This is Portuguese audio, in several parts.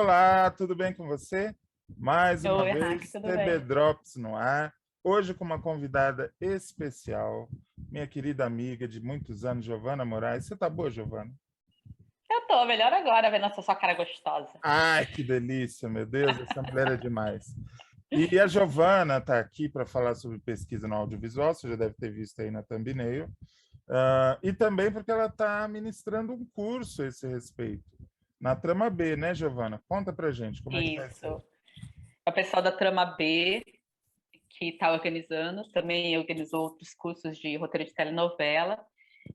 Olá, tudo bem com você? Mais uma Oi, Hack, vez, tudo TB bem? Drops no ar. Hoje com uma convidada especial, minha querida amiga de muitos anos, Giovana Moraes. Você tá boa, Giovana? Eu tô melhor agora, vendo essa sua cara gostosa. Ai, que delícia, meu Deus, essa mulher é demais. E a Giovana está aqui para falar sobre pesquisa no audiovisual, você já deve ter visto aí na thumbnail. E também porque ela está ministrando um curso a esse respeito, na Trama B, né, Giovana? Conta pra gente como é que vai ser. Isso. É o pessoal da Trama B que está organizando, também organizou outros cursos de roteiro de telenovela.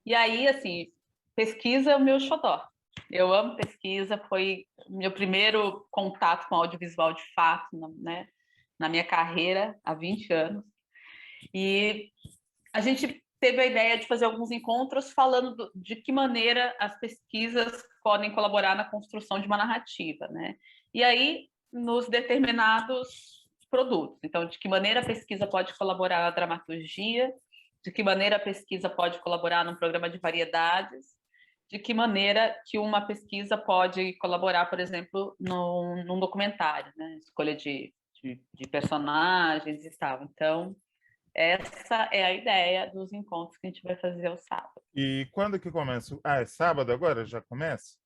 E aí, assim, pesquisa é o meu xodó. Eu amo pesquisa, foi meu primeiro contato com audiovisual de fato, né, na minha carreira, há 20 anos. E a gente teve a ideia de fazer alguns encontros falando de que maneira as pesquisas podem colaborar na construção de uma narrativa, né? E aí, nos determinados produtos. Então, de que maneira a pesquisa pode colaborar na dramaturgia, de que maneira a pesquisa pode colaborar num programa de variedades, de que maneira que uma pesquisa pode colaborar, por exemplo, num documentário, né? Escolha de personagens e tal. Então, essa é a ideia dos encontros que a gente vai fazer ao sábado. E quando que começa? Ah, é sábado agora? Já começa?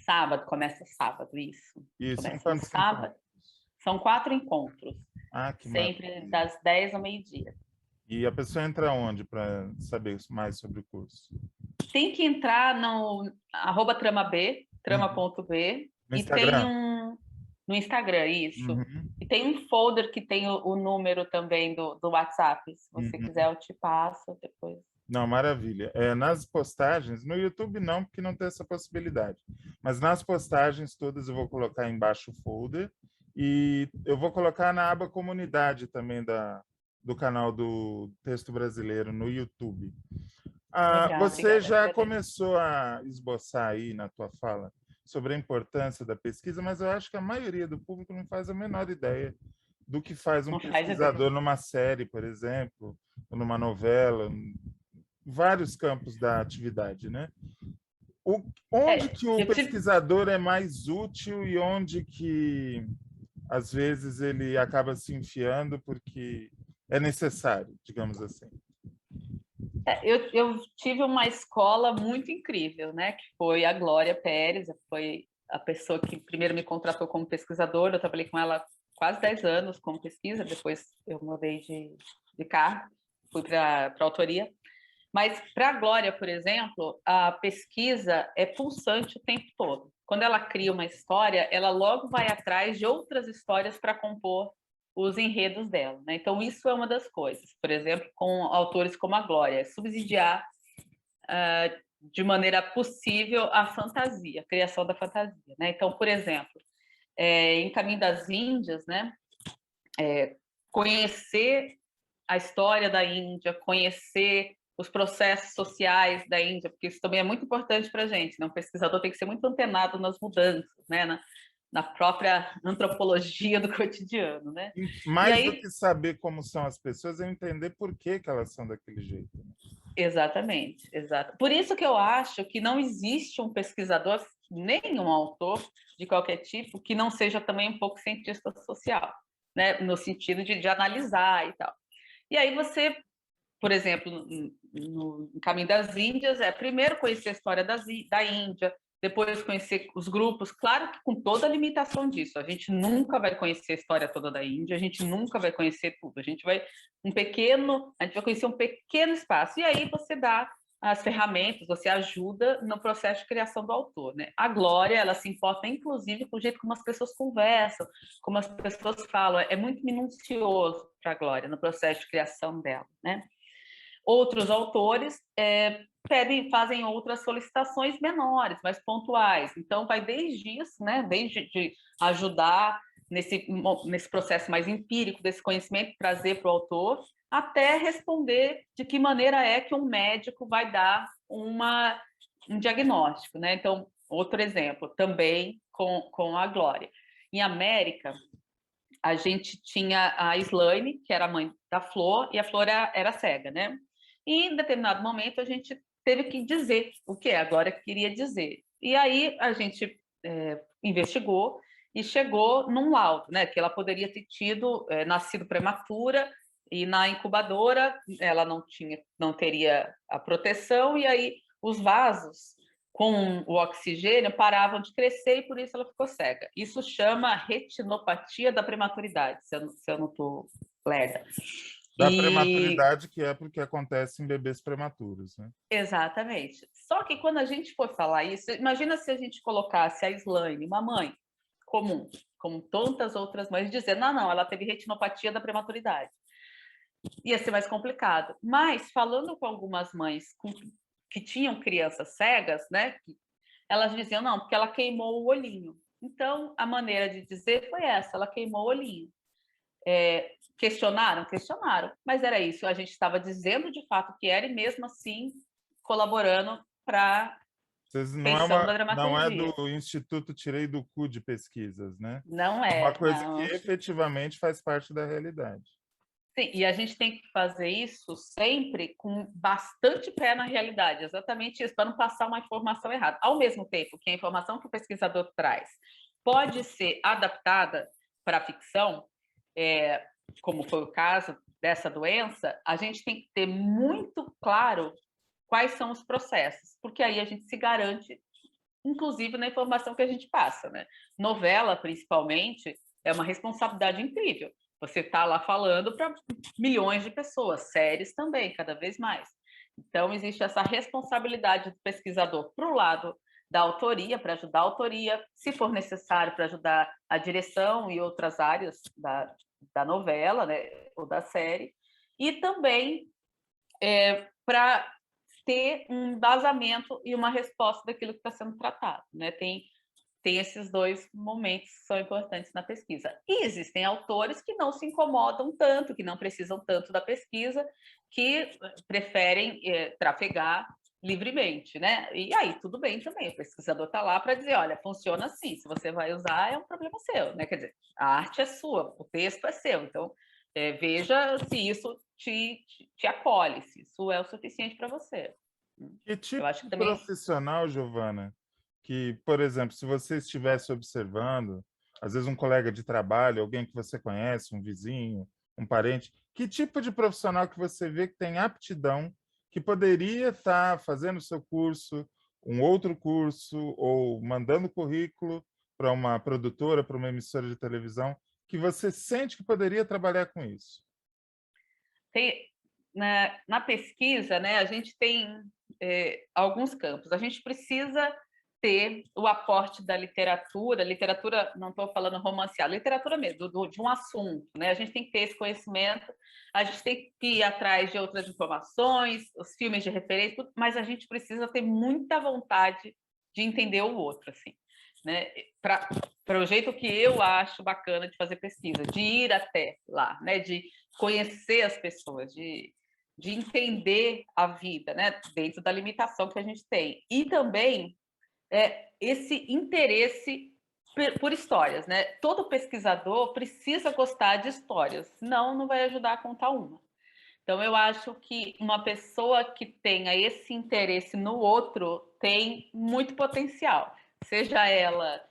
Sábado, começa sábado, isso. E são Começa no quantos encontros? sábado. São 4 encontros, Ah, que sempre maravilha. das 10 ao meio-dia. E a pessoa entra onde para saber mais sobre o curso? Tem que entrar no @trama.b, Uhum. trama.b, No e tem Instagram? no Instagram, isso. Uhum. E tem um folder que tem o número também do WhatsApp. Se você quiser, Uhum. eu te passo depois. Não, maravilha. Nas postagens, no YouTube não, porque não tem essa possibilidade. Mas nas postagens todas eu vou colocar embaixo o folder e eu vou colocar na aba comunidade também do canal do Texto Brasileiro no YouTube. Legal, Você obrigada, já agradeço. começou a esboçar aí na tua fala sobre a importância da pesquisa, mas eu acho que a maioria do público não faz a menor ideia do que faz um Não faz ideia. pesquisador numa série, por exemplo, ou numa novela, vários campos da atividade, né? Onde que o Eu tive pesquisador é mais útil e onde que às vezes ele acaba se enfiando porque é necessário, digamos assim. eu tive uma escola muito incrível, né? Que foi a Glória Pérez, foi a pessoa que primeiro me contratou como pesquisadora. Eu trabalhei com ela quase 10 anos como pesquisa, depois eu mudei de cargo, fui para a autoria. Mas para a Glória, por exemplo, a pesquisa é pulsante o tempo todo. Quando ela cria uma história, ela logo vai atrás de outras histórias para compor os enredos dela, né? Então, isso é uma das coisas. Por exemplo, com autores como a Glória, subsidiar de maneira possível a fantasia, a criação da fantasia, né? Então, por exemplo, em Caminho das Índias, né? Conhecer a história da Índia, conhecer os processos sociais da Índia, porque isso também é muito importante para a gente, né? Um pesquisador tem que ser muito antenado nas mudanças, né? Na própria antropologia do cotidiano, né? E Mais do aí, que saber como são as pessoas, é entender por que que elas são daquele jeito, né? exatamente, exato. Por isso que eu acho que não existe um pesquisador, nenhum autor de qualquer tipo, que não seja também um pouco cientista social, né? No sentido de analisar e tal. E aí você, por exemplo, no Caminho das Índias, primeiro conhecer a história da Índia, depois conhecer os grupos, claro que com toda a limitação disso, a gente nunca vai conhecer a história toda da Índia, a gente nunca vai conhecer tudo, a gente vai conhecer um pequeno espaço, e aí você dá as ferramentas, você ajuda no processo de criação do autor, né? A Glória, ela se importa inclusive com o jeito como as pessoas conversam, como as pessoas falam, é muito minucioso para a Glória no processo de criação dela, né? Outros autores fazem outras solicitações menores, mais pontuais. Então, vai desde isso, né? Desde de ajudar nesse processo mais empírico desse conhecimento, trazer para o autor, até responder de que maneira é que um médico vai dar um diagnóstico, né? Então, outro exemplo, também com a Glória. Em América, a gente tinha a Slaine, que era a mãe da Flor, e a Flor era cega, né? E em determinado momento a gente teve que dizer o que a Glória queria dizer. E aí a gente investigou e chegou num laudo, né, que ela poderia ter tido nascido prematura e na incubadora ela não teria a proteção e aí os vasos com o oxigênio paravam de crescer e por isso ela ficou cega. Isso chama retinopatia da prematuridade, se eu não estou lerda. Da prematuridade, que é porque acontece em bebês prematuros, né? Exatamente. Só que quando a gente for falar isso, imagina se a gente colocasse a Slaine, uma mãe comum, como tantas outras mães, dizendo, não, ela teve retinopatia da prematuridade. Ia ser mais complicado. Mas, falando com algumas mães que tinham crianças cegas, né, elas diziam, não, porque ela queimou o olhinho. Então, a maneira de dizer foi essa, ela queimou o olhinho. Questionaram? Questionaram. Mas era isso, a gente estava dizendo de fato que era e mesmo assim colaborando para a feição da não é dramaturgia. do Instituto Tirei do Cu de pesquisas, né? Não É uma é, coisa não. que efetivamente faz parte da realidade. Sim, e a gente tem que fazer isso sempre com bastante pé na realidade, exatamente isso, para não passar uma informação errada. Ao mesmo tempo que a informação que o pesquisador traz pode ser adaptada para a ficção, como foi o caso dessa doença, a gente tem que ter muito claro quais são os processos, porque aí a gente se garante, inclusive na informação que a gente passa, né? Novela, principalmente, é uma responsabilidade incrível. Você está lá falando para milhões de pessoas, séries também, cada vez mais. Então, existe essa responsabilidade do pesquisador para o lado da autoria, para ajudar a autoria, se for necessário, para ajudar a direção e outras áreas da novela, né, ou da série, e também para ter um embasamento e uma resposta daquilo que está sendo tratado, né? Tem esses dois momentos que são importantes na pesquisa. E existem autores que não se incomodam tanto, que não precisam tanto da pesquisa, que preferem trafegar livremente, né? E aí, tudo bem também, o pesquisador está lá para dizer, olha, funciona assim, se você vai usar, é um problema seu, né? Quer dizer, a arte é sua, o texto é seu, então veja se isso te acolhe, se isso é o suficiente para você. Que Eu tipo acho que de também profissional, Giovana, que, por exemplo, se você estivesse observando, às vezes um colega de trabalho, alguém que você conhece, um vizinho, um parente, que tipo de profissional que você vê que tem aptidão, que poderia estar fazendo o seu curso, um outro curso, ou mandando currículo para uma produtora, para uma emissora de televisão, que você sente que poderia trabalhar com isso? tem, na pesquisa, né, a gente tem alguns campos. A gente precisa ter o aporte da literatura não estou falando romanceada, literatura mesmo, de um assunto, né? A gente tem que ter esse conhecimento, a gente tem que ir atrás de outras informações, os filmes de referência, mas a gente precisa ter muita vontade de entender o outro, assim, né? Para o jeito que eu acho bacana de fazer pesquisa, de ir até lá, né? De conhecer as pessoas, de entender a vida, né? Dentro da limitação que a gente tem. E também esse interesse por histórias, né? Todo pesquisador precisa gostar de histórias, senão não vai ajudar a contar uma. Então, eu acho que uma pessoa que tenha esse interesse no outro tem muito potencial, seja ela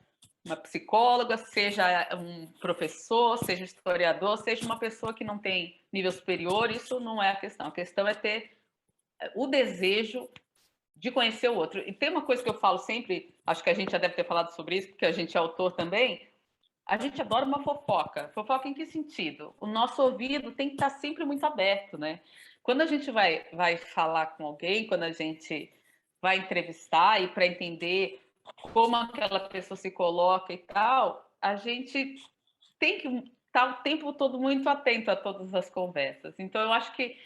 uma psicóloga, seja um professor, seja historiador, seja uma pessoa que não tem nível superior, isso não é a questão é ter o desejo de conhecer o outro. E tem uma coisa que eu falo sempre, acho que a gente já deve ter falado sobre isso, porque a gente é autor também, a gente adora uma fofoca. Fofoca em que sentido? O nosso ouvido tem que estar sempre muito aberto, né? Quando a gente vai falar com alguém, quando a gente vai entrevistar e para entender como aquela pessoa se coloca e tal, a gente tem que estar o tempo todo muito atento a todas as conversas. Então, eu acho que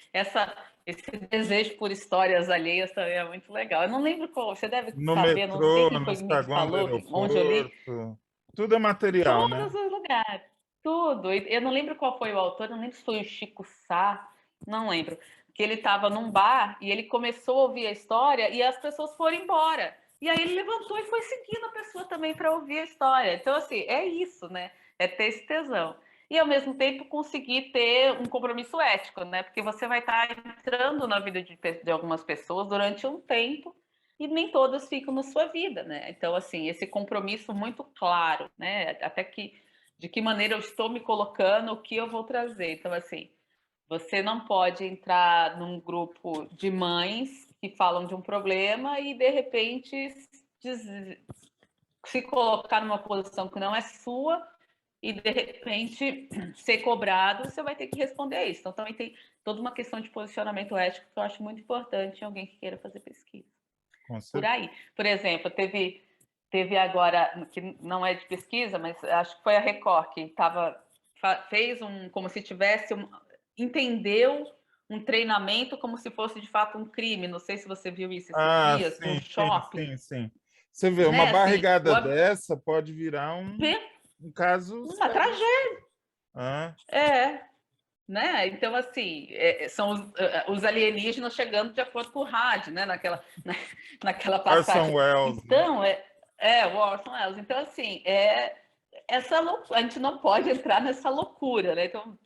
esse desejo por histórias alheias também é muito legal. Eu não lembro qual, você deve No saber, não sei metrô, quem no foi que me saguão do falou, onde eu li, aeroporto, tudo é material, né? todos os lugares, tudo. Eu não lembro qual foi o autor, não lembro se foi o Chico Sá, não lembro. Que ele estava num bar e ele começou a ouvir a história e as pessoas foram embora. E aí ele levantou e foi seguindo a pessoa também para ouvir a história. Então, assim, é isso, né? É ter esse tesão. E, ao mesmo tempo, conseguir ter um compromisso ético, né? Porque você vai estar entrando na vida de algumas pessoas durante um tempo e nem todas ficam na sua vida, né? Então, assim, esse compromisso muito claro, né? Até de que maneira eu estou me colocando, o que eu vou trazer. Então, assim, você não pode entrar num grupo de mães que falam de um problema e, de repente, se colocar numa posição que não é sua e, de repente, ser cobrado, você vai ter que responder a isso. Então, também tem toda uma questão de posicionamento ético que eu acho muito importante em alguém que queira fazer pesquisa. Por aí. Por exemplo, teve agora, que não é de pesquisa, mas acho que foi a Record, que fez como se tivesse, entendeu um treinamento como se fosse, de fato, um crime. Não sei se você viu isso esses dias, num shopping. Sim. Você vê, uma Né? Assim, barrigada dessa pode virar um caso uma sério. tragédia. Ah. Né? Então, assim, são os alienígenas chegando de acordo com o rádio, né? Naquela passagem. Orson Welles. Então, o Orson Welles. Então, assim, a gente não pode entrar nessa loucura, né? Então,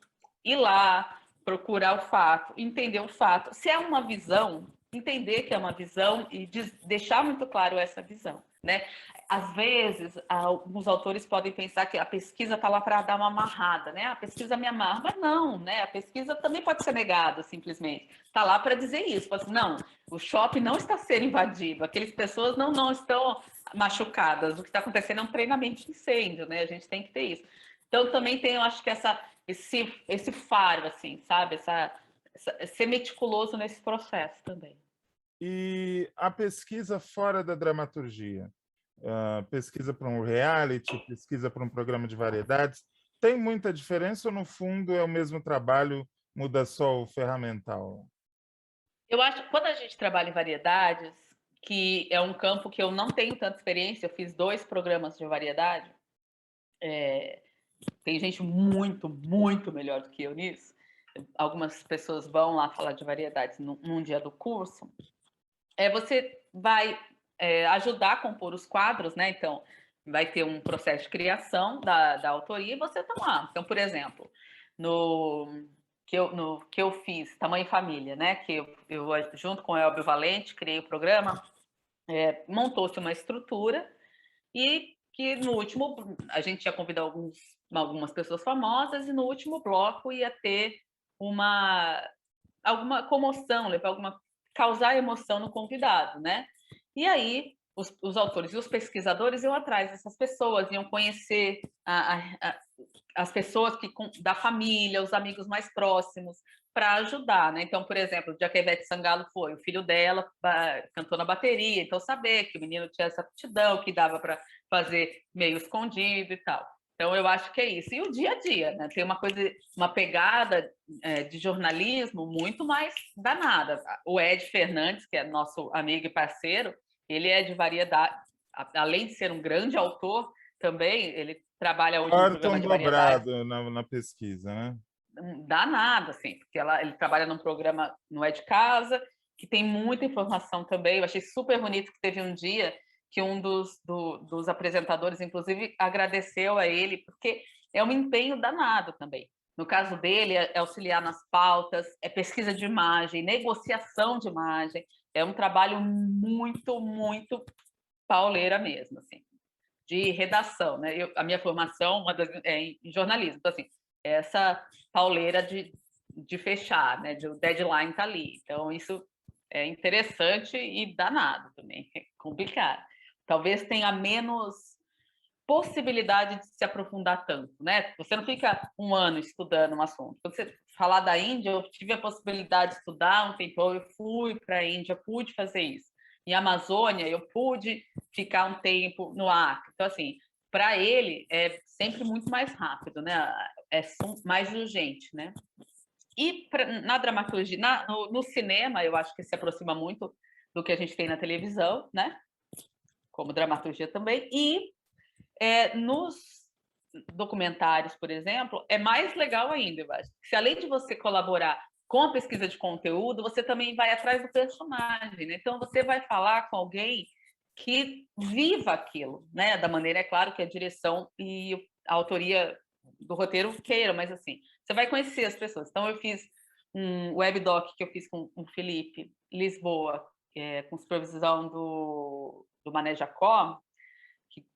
ir lá, procurar o fato, entender o fato. Se é uma visão, entender que é uma visão e deixar muito claro essa visão, né? Às vezes, alguns autores podem pensar que a pesquisa está lá para dar uma amarrada, né? A pesquisa me amarra, mas não, né? A pesquisa também pode ser negada, simplesmente. Está lá para dizer isso. Assim, não, o shopping não está sendo invadido, aquelas pessoas não estão machucadas. O que está acontecendo é um treinamento de incêndio, né? A gente tem que ter isso. Então, também tem, eu acho que esse faro, assim, sabe? Ser meticuloso nesse processo também. E a pesquisa fora da dramaturgia? Pesquisa para um reality, pesquisa para um programa de variedades, tem muita diferença ou, no fundo, é o mesmo trabalho, muda só o ferramental? Eu acho que quando a gente trabalha em variedades, que é um campo que eu não tenho tanta experiência, eu fiz 2 programas de variedade, tem gente muito, muito melhor do que eu nisso. Algumas pessoas vão lá falar de variedades num dia do curso. Você vai ajudar a compor os quadros, né? Então, vai ter um processo de criação da autoria e você está lá. Então, por exemplo, no que eu fiz, Tamanho e Família, né? Que eu junto com o Elbio Valente, criei o programa, montou-se uma estrutura e que no último, a gente ia convidar algumas pessoas famosas e no último bloco ia ter alguma comoção, causar emoção no convidado, né? E aí os autores e os pesquisadores iam atrás dessas pessoas, iam conhecer as pessoas da família, os amigos mais próximos, para ajudar, né? Então, por exemplo, o dia que a Ivete Sangalo foi, o filho dela cantou na bateria, então saber que o menino tinha essa aptidão, que dava para fazer meio escondido e tal. Então, eu acho que é isso. E o dia a dia, né? Tem uma pegada de jornalismo muito mais danada. O Ed Fernandes, que é nosso amigo e parceiro, ele é de variedade, além de ser um grande autor, também ele trabalha hoje no programa de variedades. Dobrado na pesquisa, né? Danado, assim, porque ele trabalha num programa no É de Casa, que tem muita informação também. Eu achei super bonito que teve um dia que um dos apresentadores, inclusive, agradeceu a ele, porque é um empenho danado também. No caso dele, é auxiliar nas pautas, é pesquisa de imagem, negociação de imagem, é um trabalho muito, muito pauleira mesmo, assim, de redação, né? A minha formação é em jornalismo, então, assim, essa pauleira de fechar, né? O deadline tá ali. Então, isso é interessante e danado também, é complicado. Talvez tenha menos possibilidade de se aprofundar tanto, né? Você não fica um ano estudando um assunto. Quando você falar da Índia, eu tive a possibilidade de estudar um tempo, eu fui para a Índia, pude fazer isso. Em Amazônia, eu pude ficar um tempo no Acre. Então, assim, para ele é sempre muito mais rápido, né? É mais urgente, né? E na dramaturgia, no cinema, eu acho que se aproxima muito do que a gente tem na televisão, né? Como dramaturgia também. E nos documentários, por exemplo, é mais legal ainda, eu acho. Se além de você colaborar com a pesquisa de conteúdo, você também vai atrás do personagem, né? Então você vai falar com alguém que viva aquilo, né? Da maneira, é claro, que a direção e a autoria do roteiro queiram, mas assim, você vai conhecer as pessoas. Então eu fiz um webdoc que eu fiz com o Felipe Lisboa, com supervisão do Mané Jacó,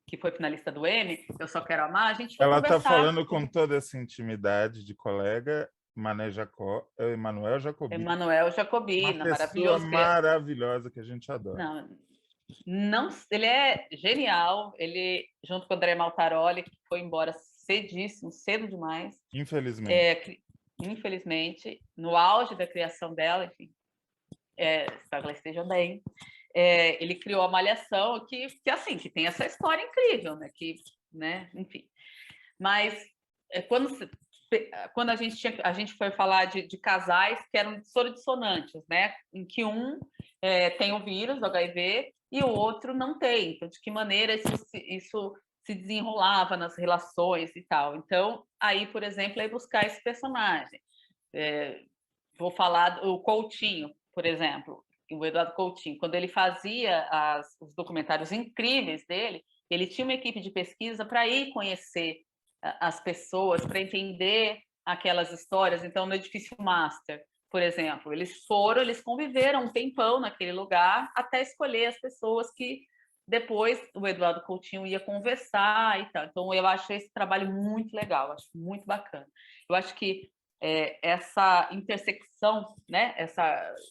que foi finalista do Emmy, Eu Só Quero Amar, a gente foi Ela está conversar. falando com toda essa intimidade de colega. Mané Jacó é o Emanuel Jacobina. Emanuel Jacobina, uma pessoa maravilhoso. maravilhosa que a gente adora. Não, ele é genial. Ele, junto com o André Maltaroli, que foi embora cedíssimo, cedo demais. Infelizmente, no auge da criação dela, enfim, espero que ela esteja bem. Ele criou a Malhação, que assim, que tem essa história incrível, né? Enfim. Mas quando a gente foi falar de casais que eram soro-dissonantes, né? Em que um tem o vírus do HIV e o outro não tem. Então, de que maneira isso se desenrolava nas relações e tal. Então, aí, por exemplo, buscar esse personagem. Vou falar do Coutinho, por exemplo, o Eduardo Coutinho, quando ele fazia os documentários incríveis dele, ele tinha uma equipe de pesquisa para ir conhecer as pessoas, para entender aquelas histórias. Então, no Edifício Master, por exemplo, eles conviveram um tempão naquele lugar até escolher as pessoas que depois o Eduardo Coutinho ia conversar e tal. Então, eu acho esse trabalho muito legal, acho muito bacana. Eu acho que essa intersecção, né,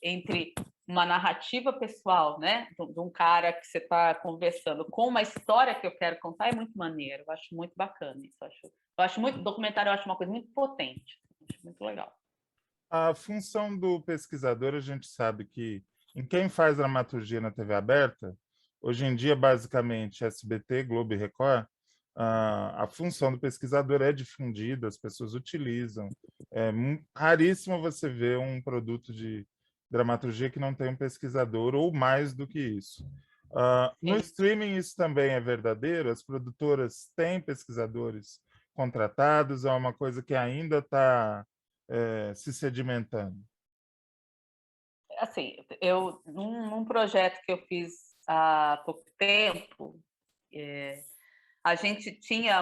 entre uma narrativa pessoal, né, de um cara que você está conversando com uma história que eu quero contar é muito maneiro. Eu acho muito bacana isso. Eu acho muito documentário, eu acho uma coisa muito potente, acho muito legal. A função do pesquisador, a gente sabe que em quem faz dramaturgia na TV aberta, hoje em dia, basicamente, SBT, Globo e Record, a função do pesquisador é difundida, as pessoas utilizam. É raríssimo você ver um produto de dramaturgia que não tem um pesquisador, ou mais do que isso. No streaming, isso também é verdadeiro? As produtoras têm pesquisadores contratados? É uma coisa que ainda está se sedimentando? Assim, num projeto que eu fiz há pouco tempo, a gente tinha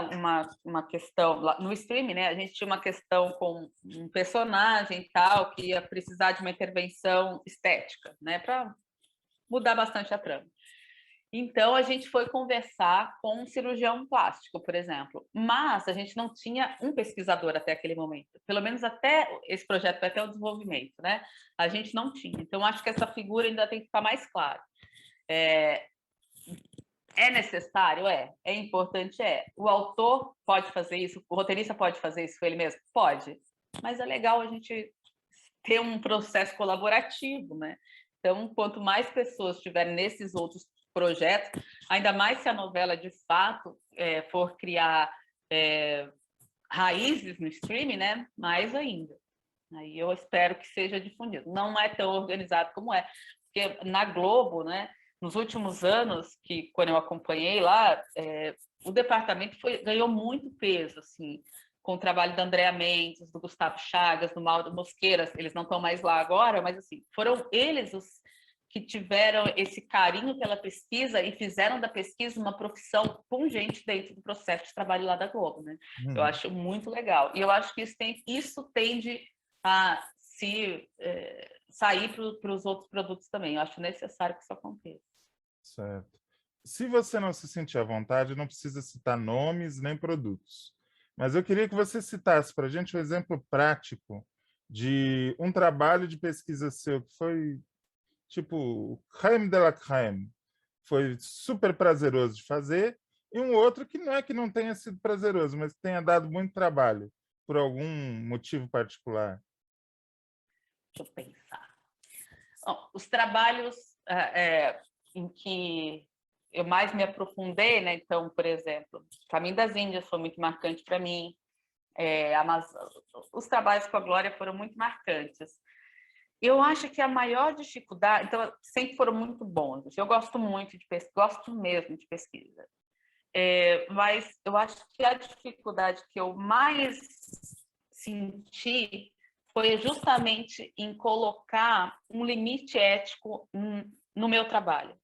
uma questão no streaming, né? A gente tinha uma questão com um personagem e tal que ia precisar de uma intervenção estética, né? Para mudar bastante a trama. Então a gente foi conversar com um cirurgião plástico, por exemplo, mas a gente não tinha um pesquisador até aquele momento, pelo menos até esse projeto, até o desenvolvimento, né? A gente não tinha. Então acho que essa figura ainda tem que ficar mais clara. É necessário? É importante? O autor pode fazer isso? O roteirista pode fazer isso ele mesmo? Pode. Mas é legal a gente ter um processo colaborativo, né? Então, quanto mais pessoas estiverem nesses outros projetos, ainda mais se a novela, de fato, for criar raízes no streaming, né? Mais ainda. Aí eu espero que seja difundido. Não é tão organizado como é. Porque na Globo, né? Nos últimos anos, quando eu acompanhei lá, o departamento ganhou muito peso, assim, com o trabalho da Andréa Mendes, do Gustavo Chagas, do Mauro Mosqueira. Eles não estão mais lá agora, mas assim, foram eles os que tiveram esse carinho pela pesquisa e fizeram da pesquisa uma profissão pungente dentro do processo de trabalho lá da Globo, né? Eu acho muito legal. E eu acho que isso tende a sair para os outros produtos também. Eu acho necessário que isso aconteça. Certo. Se você não se sentir à vontade, não precisa citar nomes nem produtos. Mas eu queria que você citasse para a gente um exemplo prático de um trabalho de pesquisa seu que foi, tipo, crème de la crème. Foi super prazeroso de fazer, e um outro que não é que não tenha sido prazeroso, mas que tenha dado muito trabalho, por algum motivo particular. Deixa eu pensar. Bom, os trabalhos em que eu mais me aprofundei, né? Então, por exemplo, Caminho das Índias foi muito marcante para mim. Os trabalhos com a Glória foram muito marcantes. Eu acho que a maior dificuldade, então, sempre foram muito bons. Eu gosto muito de pesquisa, gosto mesmo de pesquisa. Mas eu acho que a dificuldade que eu mais senti foi justamente em colocar um limite ético no meu trabalho.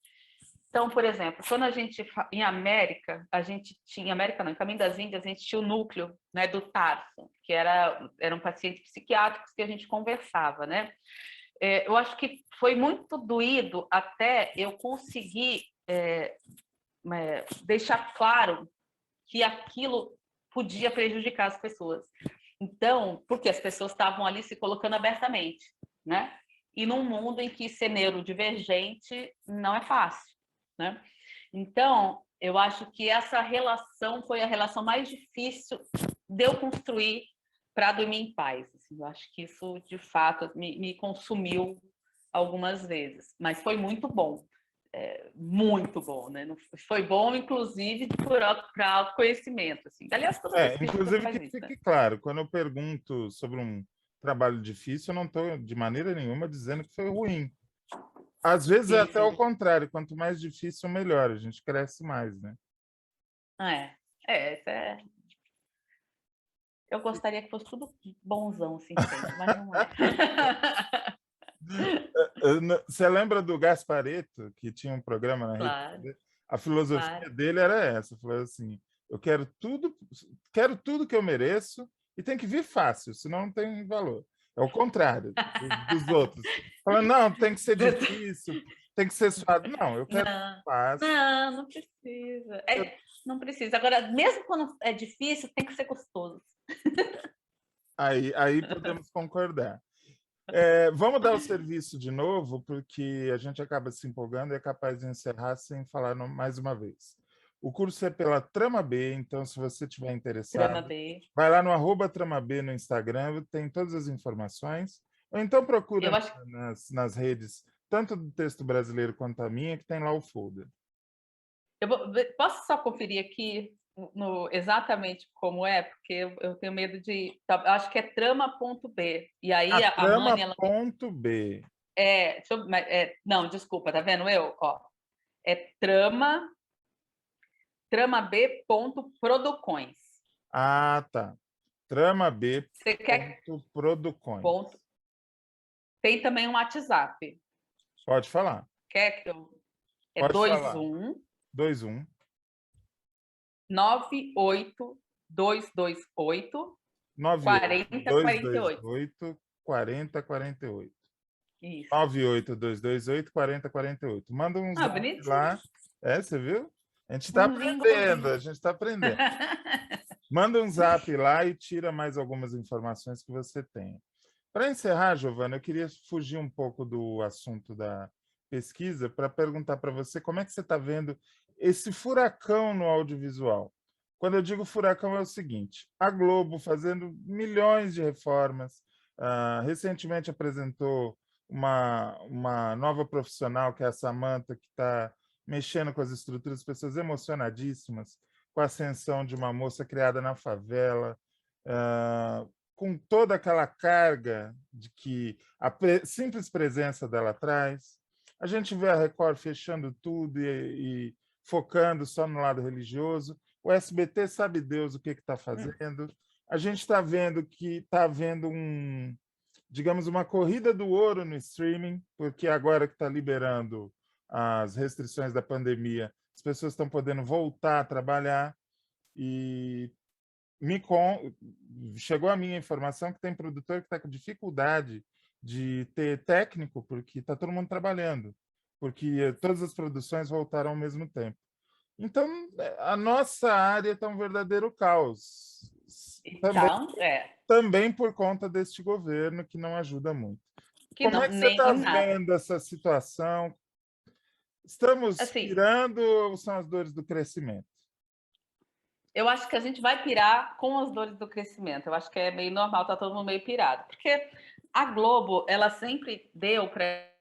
Então, por exemplo, quando a gente, em América, em Caminho das Índias, a gente tinha o núcleo, né, do Tarso, que eram pacientes psiquiátricos que a gente conversava, né? eu acho que foi muito doído até eu conseguir deixar claro que aquilo podia prejudicar as pessoas. Então, porque as pessoas estavam ali se colocando abertamente, né? E num mundo em que ser neurodivergente não é fácil, né? Então, eu acho que essa relação foi a relação mais difícil de eu construir para dormir em paz. Assim, eu acho que isso, de fato, me consumiu algumas vezes, mas foi muito bom. Muito bom, né? Foi bom, inclusive, para autoconhecimento. Assim. Aliás, toda pesquisa Inclusive faz que isso, né? fique claro, quando eu pergunto sobre um trabalho difícil, eu não estou de maneira nenhuma dizendo que foi ruim. Às vezes é Sim, até o sim. contrário, quanto mais difícil, melhor, a gente cresce mais, né? Isso é. Eu gostaria que fosse tudo bonzão, assim, sempre, mas não é. Você lembra do Gasparetto, que tinha um programa na rede Claro, TV? A filosofia claro. dele era essa, falou assim, eu quero tudo que eu mereço e tem que vir fácil, senão não tem valor. É o contrário dos outros. Falando, não, tem que ser difícil, tem que ser suave. Não, eu quero Não, fácil. não precisa. Não precisa. Agora, mesmo quando é difícil, tem que ser gostoso. Aí podemos concordar. Vamos dar o serviço de novo, porque a gente acaba se empolgando e é capaz de encerrar sem falar mais uma vez. O curso é pela Trama B, então, se você estiver Trama interessado, B. vai lá no @TramaB no Instagram, tem todas as informações. Ou então procura Eu acho nas redes, tanto do Texto Brasileiro quanto a minha, que tem lá o folder. Posso só conferir aqui exatamente como é? Porque eu tenho medo de. Eu acho que é trama.b. E A aí a Mani, ela. Trama.b. Não, desculpa, tá vendo eu? Ó, é tramab.producões. Ah, tá. Você quer. Tramab.producões. Tem também um WhatsApp. Pode falar. Quer que eu. É Pode falar. 21 21 98228 4048. 98228 4048. Isso. 98228 4048. Manda um zap Bonitinho. lá. Você viu? A gente está Bonzinho, aprendendo, gostosinho. a gente está aprendendo. Manda um zap lá e tira mais algumas informações que você tenha. Para encerrar, Giovana, eu queria fugir um pouco do assunto da pesquisa para perguntar para você como é que você está vendo esse furacão no audiovisual. Quando eu digo furacão, é o seguinte: a Globo fazendo milhões de reformas, recentemente apresentou uma nova profissional, que é a Samantha, que está mexendo com as estruturas, pessoas emocionadíssimas com a ascensão de uma moça criada na favela, com toda aquela carga de que a simples presença dela traz. A gente vê a Record fechando tudo e focando só no lado religioso. O SBT sabe Deus o que está fazendo. A gente está vendo que está havendo digamos, uma corrida do ouro no streaming, porque agora que está liberando as restrições da pandemia, as pessoas estão podendo voltar a trabalhar e chegou a minha informação que tem produtor que está com dificuldade de ter técnico, porque está todo mundo trabalhando, porque todas as produções voltaram ao mesmo tempo. Então, a nossa área está um verdadeiro caos. Então, Também por conta deste governo, que não ajuda muito. que Como não, é que você nem está nada. vendo essa situação? Estamos Assim, pirando ou são as dores do crescimento? eu acho que a gente vai pirar com as dores do crescimento. Eu acho que é meio normal, tá todo mundo meio pirado. Porque a Globo, ela sempre deu para